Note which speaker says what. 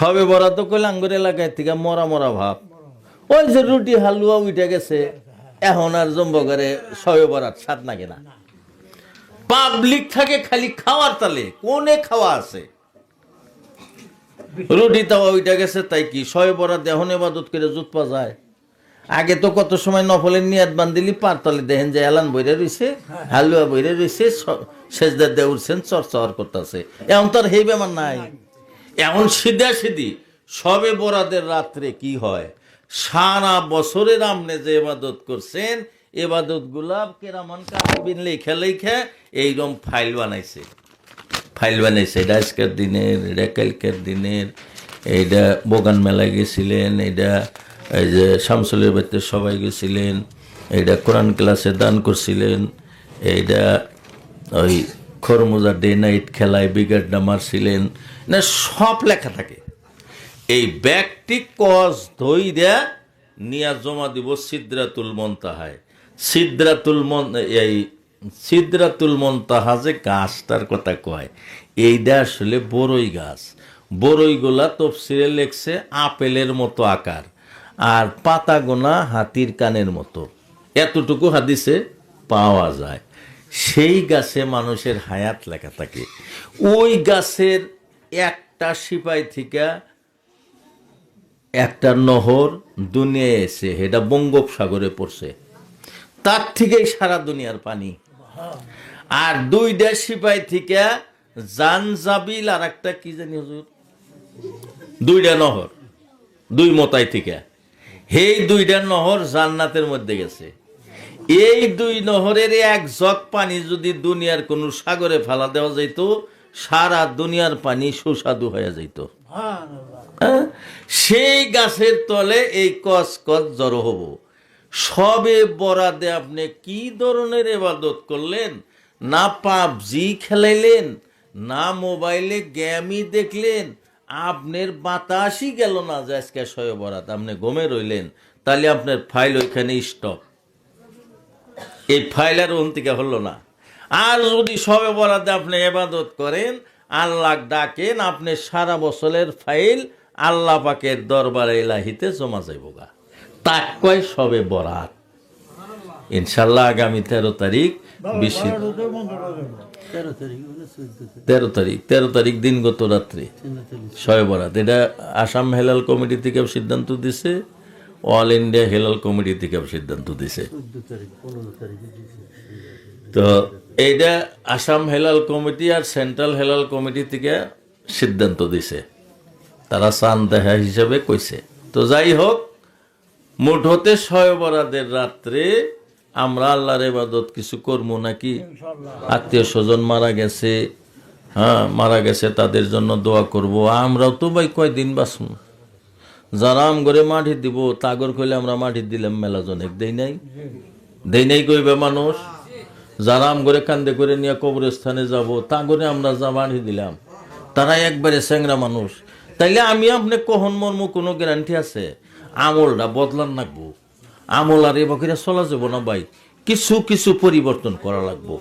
Speaker 1: সবে বরাত কইলে আঙ্গুর এলাকায় থেকে মরা মরা ভাব। ওই যে রুটি হালুয়া উঠে গেছে, এখন আর জম্বগারে সবে বরাত স্বাদ লাগে না। পাবলিক থাকে খালি খাওয়ার তালে, কোনে খাওয়া আছে। রুটি তাওয়া উঠে গেছে, তাই কি সবে বরাত এখন ইবাদত করে জুত পা যায়? আগে তো কত সময় নফলের নিয়াত বান্ধিলি পার তলে দেখেন যে এলান বইরে রয়েছে, হালুয়া বইরে রয়েছে, সেজদার দিয়ে উঠছেন, চর্চর করতেছে। এখন তো আর সেই বেমার নাই। এখন সিধা সিধি সবে বরাতের রাত্রে কি হয়, সারা বছরের আমনে যে ইবাদত করছেন, ইবাদত গুলা কেরামান কাতিবিন লেখা লেখা এইরকম ফাইল বানাইছে। এটা আজকের দিনের, এটা কালকের দিনের, এইটা বগান মেলায় গেছিলেন, এইটা এই যে শামসুলের বাড়িতে সবাই গেছিলেন, এইটা কোরআন ক্লাসে দান করছিলেন, এইটা ওই খরমুজা ডে নাইট খেলায় বিগাড্ডা মারছিলেন, না সব লেখা থাকে। এই ব্যক্তি কজ ধইরা নিয়া জমা দিব সিদরাতুল মুনতাহায়। সিদরাতুল মুনতাহা যে গাছটার কথা কয়, এইটা আসলে বড়ই গাছ। বড়ইগুলা তফসিরে লেখছে আপেলের মতো আকার, আর পাতাগোনা হাতির কানের মতো, এতটুকু হাদিসে পাওয়া যায়। সেই গাছে মানুষের হায়াত লেখা থাকে। ওই গাছের একটা সিপাই থেকে একটা নহর দুনিয়ায় এসে এটা বঙ্গোপসাগরে পড়ছে, তার থেকেই সারা দুনিয়ার পানি। আর দুইটা সিপাই থেকে জানজাবিল আর একটা কি জানি হুজুর, দুইটা নহর, দুই মতাই থেকে, এই দুইটা নহর জান্নাতের মধ্যে গেছে। এই দুই নহরের এক জগ পানি যদি দুনিয়ার কোন সাগরে ফেলা দেওয়া যেত, সারা দুনিয়ার পানি সুস্বাদু হয়ে যেত। সেই গাছের তলে এই কচ কচ জড়ো হব। সবে বরাতে আপনি কি ধরনের ইবাদত করলেন? না পাবজি খেলাইলেন, না মোবাইলে গেমই দেখলেন, আপনার বাতাসই গেল না যে আজকে সবে বরাত, আপনি ঘুমে রইলেন, তাহলে আপনার ফাইল ওইখানে স্টপ। এই ফাইল আর ওখান থেকে হলো না। আর যদি সবে বরাতে আপনি ইবাদত করেন, আল্লাহ ডাকেন, আপনি সারা বছরের ফাইল আল্লাহ পাকের দরবারে ইলাহিতে জমা যাইব গা। তাক কয় সবে বরাত। ইনশাল্লাহ আগামী 13 তারিখ 13 তারিখ দিনগত রাত্রে সবে বরাত। এটা আসাম হেলাল কমিটি থেকে সিদ্ধান্ত দিছে, অল ইন্ডিয়া হেলাল কমিটি থেকে সিদ্ধান্ত দিছে। তো এইটা আসাম হেলাল কমিটি আর সেন্ট্রাল হেলাল কমিটি থেকে সিদ্ধান্ত দিছে, তারা চান দেখা হিসাবে কইছে। তো যাই হোক, মোট হতে সবে বরাতের রাত্রে আমরা আল্লাহর ইবাদত কিছু করবো নাকি? আত্মীয় স্বজন মারা গেছে, মারা গেছে, তাদের জন্য দোয়া করব। আমরাও তো ভাই কয়দিন বাঁচব? যারা আম করে মাটি দিব, তাগর কইলে আমরা মাটি দিলাম মেলা জনেক, দেই নাই কইবে মানুষ। যারা আম করে কান্দে করে নিয়ে কবরস্থানে যাব, তাগরে আমরা যা মাটি দিলাম, তারা একবারে স্যাংরা মানুষ। তাইলে আমি আপনি কখন মর্ম কোনো গ্যারান্টি আছে? আমলটা বদলান লাগবো, আমল আর এবার চলা যাবো না ভাই, কিছু কিছু পরিবর্তন করা লাগবো।